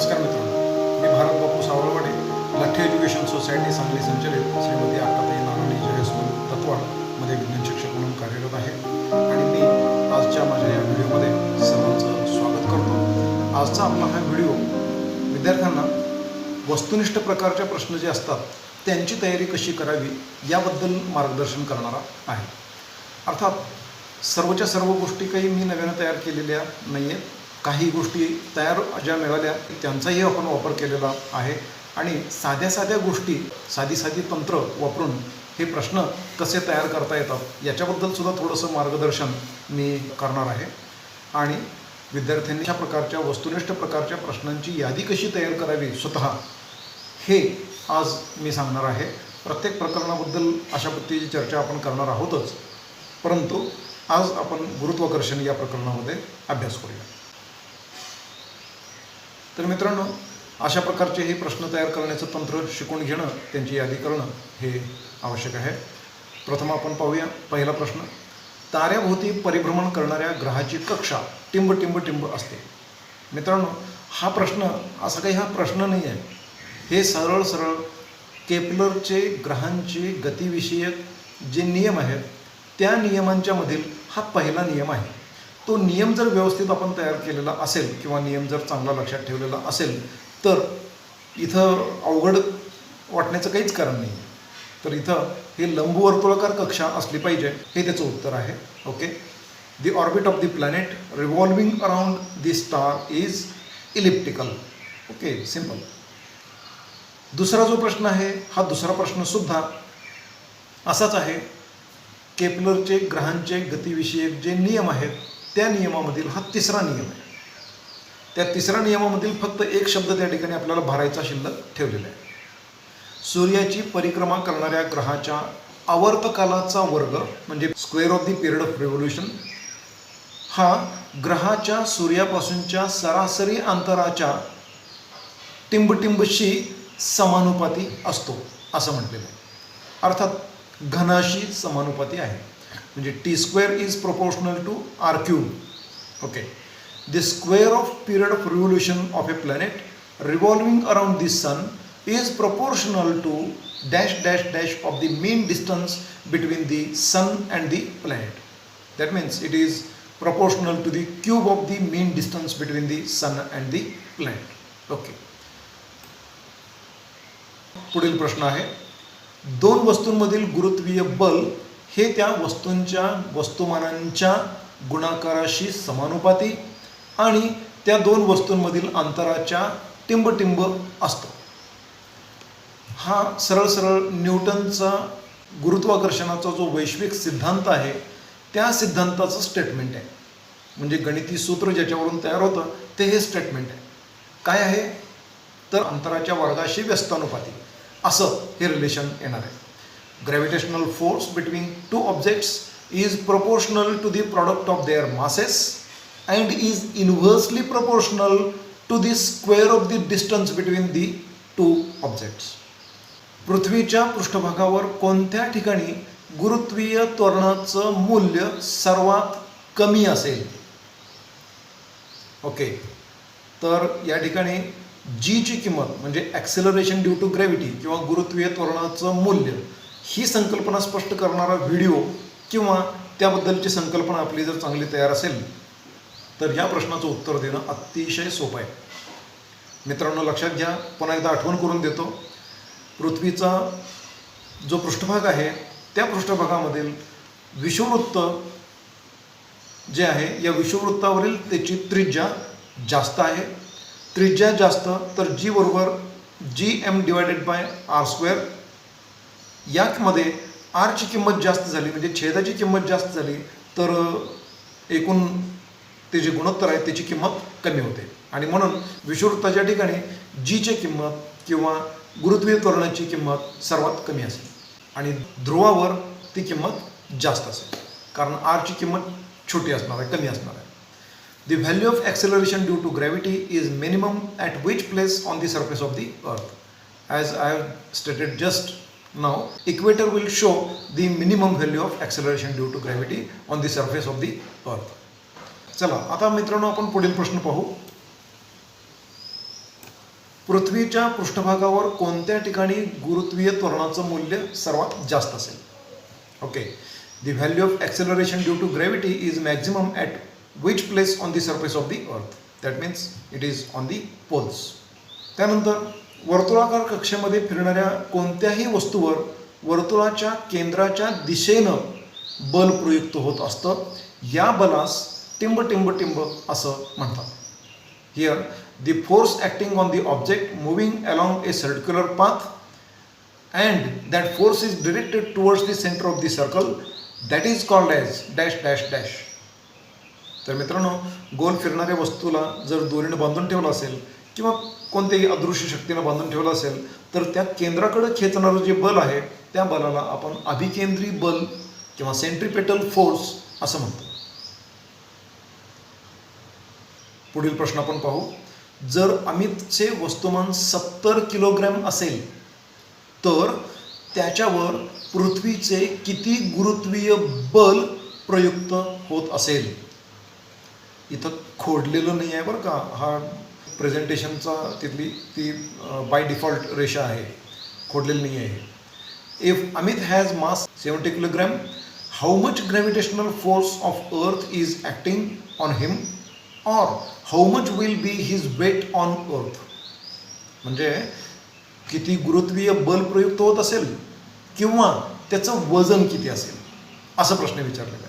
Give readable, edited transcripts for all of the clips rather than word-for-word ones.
नमस्कार मित्रांनो, मी भारत बापू Savalwade, लठ्ठी education society Sangli संचलित श्रीमती आक्काताई नारायणी जय स्कूल तत्वाडमध्ये विज्ञान शिक्षक म्हणून कार्यरत आहे आणि मी आजच्या माझ्या या व्हिडिओमध्ये सर्वांचं स्वागत करतो. आजचा आपला हा व्हिडिओ विद्यार्थ्यांना वस्तुनिष्ठ प्रकारचे प्रश्न जे असतात त्यांची तयारी कशी करावी याबद्दल मार्गदर्शन करणारा आहे. अर्थात सर्वच्या सर्व गोष्टी काही मी नव्यानं तयार केलेल्या नाही आहेत. काही गोष्टी तयार ज्या मिळाल्या त्यांचाही आपण वापर केलेला आहे आणि साध्या गोष्टी साधी तंत्र वापरून हे प्रश्न कसे तयार करता येतात याच्याबद्दल सुद्धा थोडंसं मार्गदर्शन मी करणार आहे. आणि विद्यार्थ्यांनी अशा प्रकारच्या वस्तुनिष्ठ प्रकारच्या प्रश्नांची यादी कशी तयार करावी स्वतः हे आज मी सांगणार आहे. प्रत्येक प्रकरणाबद्दल अशा पद्धतीची चर्चा आपण करणार आहोतच, परंतु आज आपण गुरुत्वाकर्षण या प्रकरणामध्ये अभ्यास करूया. तर मित्रांनो, अशा प्रकारचे हे प्रश्न तयार करण्याचं तंत्र शिकून घेणं, त्यांची यादी करणं हे आवश्यक आहे. प्रथम आपण पाहूया पहिला प्रश्न. ताऱ्याभोवती परिभ्रमण करणाऱ्या ग्रहाची कक्षा टिंब असते. मित्रांनो, हा प्रश्न असा काही हा प्रश्न नाही आहे. हे सरळ केपलरचे ग्रहांचे गतिविषयक जे नियम आहेत त्या नियमांच्या मधील हा पहिला नियम आहे. तो नियम जर व्यवस्थित आपण तयार केलेला असेल किंवा नियम जर चांगला लक्षात ठेवलेला असेल तर इथं अवघड वाटण्याचं काहीच कारण नाही. तर इथं हे लंबवर्तुळाकार कक्षा असली पाहिजे हे त्याचं उत्तर आहे. Okay. The orbit of the planet revolving around the star is elliptical. Okay, simple. दुसरा जो प्रश्न आहे हा दुसरा प्रश्नसुद्धा असाच आहे. केपलरचे ग्रहांचे गतिविषयक जे नियम आहेत त्या नियमामधील हा तिसरा नियम आहे. त्या तिसऱ्या नियमामधील फक्त एक शब्द त्या ठिकाणी आपल्याला भरायचा शिल्लक ठेवलेला आहे. सूर्याची परिक्रमा करणाऱ्या ग्रहाच्या आवर्तकालाचा वर्ग म्हणजे square of the period of revolution हा ग्रहाच्या सूर्यापासूनच्या सरासरी अंतराच्या टिंबशी समानुपाती असतो असं म्हटलेलं आहे. अर्थात घनाशी समानुपाती आहे. म्हणजे T² is proportional to R³. Okay. The square of period of revolution of a planet revolving around the sun is proportional to dash dash dash of the mean distance between the sun and the planet. That means it is proportional to the cube of the mean distance between the sun and the planet. Okay. पुढील प्रश्न आहे. दोन वस्तूंमधील गुरुत्वीय बल हे त्या वस्तूंच्या वस्तुमानांच्या गुणाकाराशी समानुपाती आणि त्या दोन वस्तूंमधील अंतराच्या टिंब असतो. हा सरळ न्यूटनचा गुरुत्वाकर्षणाचा जो वैश्विक सिद्धांत आहे त्या सिद्धांताचं स्टेटमेंट आहे. म्हणजे गणिती सूत्र ज्याच्यावरून तयार होतं ते हे स्टेटमेंट आहे. काय आहे तर अंतराच्या वर्गाशी व्यस्तानुपाती असं हे रिलेशन येणार आहे. Gravitational force between two objects is proportional to the product of their masses and is inversely proportional to the square of the distance between the two objects. पृथ्वीच्या पृष्ठभागावर कोणत्या ठिकाणी गुरुत्वीय त्वरणाचं मूल्य सर्वात कमी असेल? ओके. तर या ठिकाणी जीची किंमत म्हणजे ॲक्सेलरेशन ड्यू टू ग्रॅव्हिटी किंवा गुरुत्वीय त्वरणाचं मूल्य ही संकल्पना स्पष्ट करणारा व्हिडिओ किंवा त्याबद्दलची संकल्पना आपली जर चांगली तयार असेल तर या प्रश्नाचं उत्तर देणं अतिशय सोपं आहे. मित्रांनो, लक्षात घ्या. पुन्हा एकदा आठवण करून देतो. पृथ्वीचा जो पृष्ठभाग आहे त्या पृष्ठभागामधील विषुववृत्त जे आहे या विषुववृत्तावरील त्याची त्रिज्या जास्त आहे. त्रिज्या जास्त तर G बरोबर Gm/r². यामध्ये आरची किंमत जास्त झाली म्हणजे छेदाची किंमत जास्त झाली तर एकूण ते जे गुणोत्तर आहे त्याची किंमत कमी होते आणि म्हणून विषुववृत्ताच्या ठिकाणी जीची किंमत किंवा गुरुत्वीय त्वरणाची किंमत सर्वात कमी असेल आणि ध्रुवावर ती किंमत जास्त असेल कारण आरची किंमत छोटी असणार आहे, कमी असणार आहे. The value of acceleration due to gravity is minimum at which place on the surface of the earth? As I have stated just now, equator will show the minimum value of acceleration due to gravity on the surface of the earth. चला आता मित्रांनो आपण पुढील प्रश्न पाहू. पृथ्वीच्या पृष्ठभागावर कोणत्या ठिकाणी गुरुत्वीय त्वरणाचं मूल्य सर्वात जास्त असेल? Okay, the value of acceleration due to gravity is maximum at which place on the surface of the earth? That means it is on the poles. त्यानंतर वर्तुळाकार कक्षेमध्ये फिरणाऱ्या कोणत्याही वस्तूवर वर्तुळाच्या केंद्राच्या दिशेनं बल प्रयुक्त होत असतं. या बलास टिंब टिंब टिंब असं म्हणतात. Here the force acting on the object moving along A circular path and that force is directed towards the centre of the circle that is called as dash dash dash. तर मित्रांनो, गोल फिरणाऱ्या वस्तूला जर दोरीनं बांधून ठेवलं असेल किंवा कोणत्याही अदृश्य शक्तीनं बांधून ठेवलं असेल तर त्या केंद्राकडे खेचणारं जे बल आहे त्या बलाला आपण अभिकेंद्री बल किंवा सेंट्रिपेटल फोर्स असं म्हणतो. पुढील प्रश्न आपण पाहू. जर अमितचे वस्तुमान 70 किलोग्रॅम असेल तर त्याच्यावर पृथ्वीचे किती गुरुत्वीय बल प्रयुक्त होत असेल? इथं खोडलेलं नाही आहे बरं का, हा प्रेझेंटेशनचा तिथली ती बाय डिफॉल्ट रेषा आहे, खोडलेली नाही आहे. If Amit has mass 70 kilogram, how much gravitational force of earth is acting on him और how much will be his weight on earth? म्हणजे किती गुरुत्वीय बल प्रयुक्त होत असेल किंवा त्याचं वजन किती असेल, असा प्रश्न विचारलेला आहे.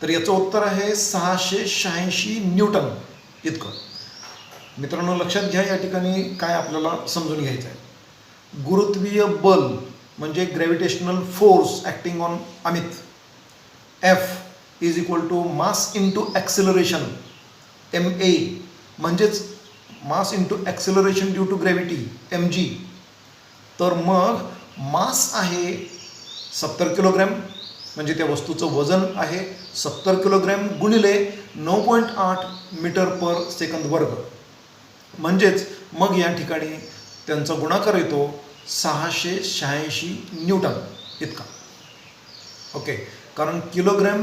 तर याचं उत्तर आहे 686 न्यूटन इतकं. मित्रांनो, लक्षात घ्या, या ठिकाणी काय आपल्याला समजून घ्यायचं आहे. गुरुत्वीय बल म्हणजे gravitational force acting on Amit, F is equal to mass into acceleration, MA म्हणजेच mass into acceleration due to gravity, MG. तर मग मास आहे 70 किलोग्रॅम, म्हणजे त्या वस्तूचं वजन आहे 70 किलोग्रॅम गुणिले 9.8 मीटर पर सेकंद वर्ग. म्हणजेच मग या ठिकाणी त्यांचा गुणाकार येतो 686 न्यूटन इतका. ओके, कारण किलोग्रॅम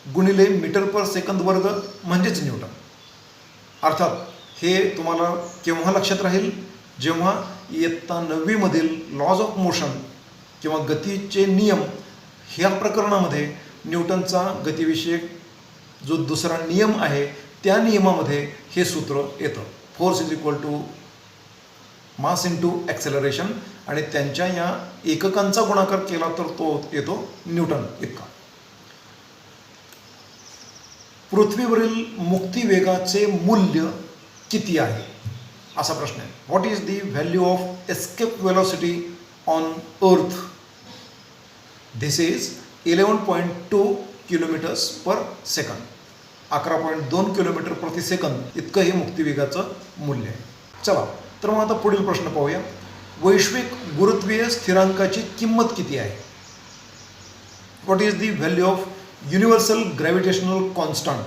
गुणिले मीटर पर सेकंद वर्ग म्हणजेच न्यूटन. अर्थात हे तुम्हाला केव्हा लक्षात राहील? जेव्हा इयत्ता 9वी मधील लॉज ऑफ मोशन किंवा गतीचे नियम ह्या प्रकरणामध्ये न्यूटनचा गतिविषयक जो दुसरा नियम आहे त्या नियमामध्ये हे सूत्र येतं, force is equal to mass into acceleration, आणि त्यांच्या या एककांचा गुणाकार केला तर तो येतो न्यूटन इतका. पृथ्वीवरील मुक्तिवेगाचे मूल्य किती आहे असा प्रश्न आहे. What is the value of escape velocity on earth? This is 11.2 kilometres per second, 11.2 kilometre प्रति सेकंद इतकं हे मुक्तिवेगाचं मूल्य आहे. चला, तर मग आता पुढील प्रश्न पाहूया. वैश्विक गुरुत्वीय स्थिरांकाची किंमत किती आहे? What is the value of universal gravitational constant?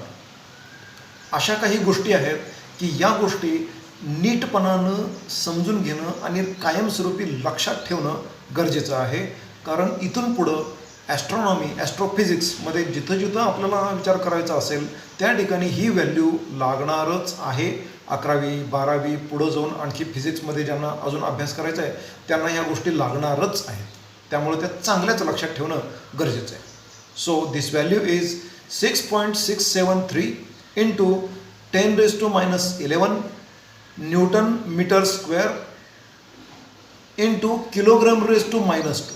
अशा काही गोष्टी आहेत की या गोष्टी नीटपणानं समजून घेणं आणि कायमस्वरूपी लक्षात ठेवणं गरजेचं आहे. कारण इथून पुढं ॲस्ट्रॉनॉमी, ॲस्ट्रोफिजिक्समध्ये जिथं जिथं आपल्याला विचार करायचा असेल त्या ठिकाणी ही व्हॅल्यू लागणारच आहे. 11वी 12वी पुढं जाऊन आणखी फिजिक्समध्ये ज्यांना अजून अभ्यास करायचा आहे त्यांना ह्या गोष्टी लागणारच आहेत. त्यामुळे त्या चांगल्याच लक्षात ठेवणं गरजेचं आहे. So this value is 6.673 into 10⁻11 newton metre square into kilogram (-2),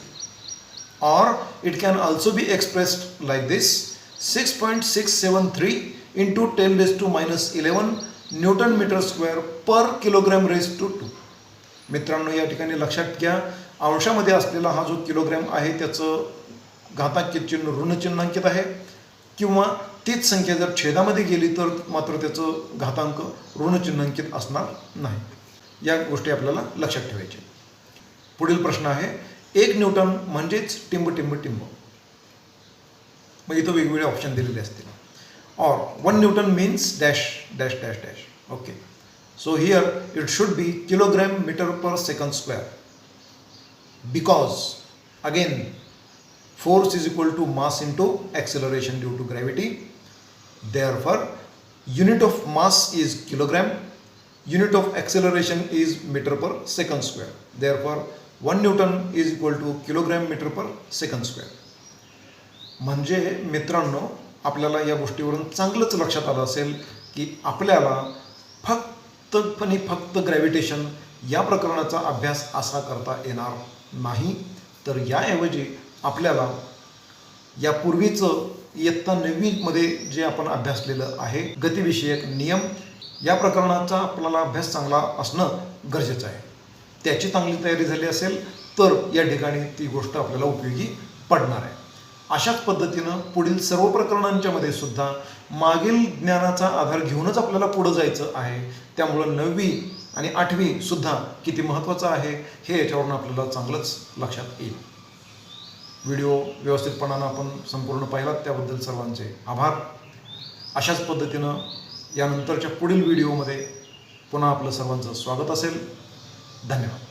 or it can also be expressed like this: 6.673 into 10⁻11 newton metre square per kilogram (-2). मित्रांनो, या ठिकाणी लक्षात घ्या, अंशामध्ये असलेला हा जो किलोग्रॅम आहे त्याचं घातांकित चिन्ह ऋणचिन्हांकित आहे, किंवा तीच संख्या जर छेदामध्ये गेली तर मात्र त्याचं घातांक ऋणचिन्हांकित असणार नाही. या गोष्टी आपल्याला लक्षात ठेवायच्या. पुढील प्रश्न आहे, 1 न्यूटन म्हणजेच टिंब टिंब टिंब. मग इथं वेगवेगळे ऑप्शन दिलेले असतील. और 1 newton means dash dash dash dash. Okay, so here it should be kilogram metre per second square, because again force is equal to mass into acceleration due to gravity. Therefore, unit of mass is kilogram, unit of acceleration is meter per second square. Therefore 1 Newton is equal to kilogram meter per second square. म्हणजे मित्रांनो, आपल्याला या गोष्टीवरून चांगलंच लक्षात आलं असेल की आपल्याला फक्त ग्रॅव्हिटेशन या प्रकरणाचा अभ्यास असा करता येणार नाही, तर याऐवजी आपल्याला यापूर्वीचं इयत्ता 9मध्ये जे आपण अभ्यासलेलं आहे गतिविषयक नियम, या प्रकरणाचा आपल्याला अभ्यास चांगला असणं गरजेचं आहे. त्याची चांगली तयारी झाली असेल तर या ठिकाणी ती गोष्ट आपल्याला उपयोगी पडणार आहे. अशाच पद्धतीनं पुढील सर्व प्रकरणांच्या मध्ये सुद्धा मागील ज्ञानाचा आधार घेऊनच आपल्याला पुढं जायचं आहे. त्यामुळं 9वी आणि 8वी सुद्धा किती महत्त्वाचं आहे हे याच्यावरून आपल्याला चांगलंच लक्षात येईल. व्हिडिओ व्यवस्थितपणानं आपण संपूर्ण पाहिलात त्याबद्दल सर्वांचे आभार. अशाच पद्धतीनं यानंतरच्या पुढील व्हिडिओमध्ये पुन्हा आपलं सर्वांचं स्वागत असेल. धन्यवाद.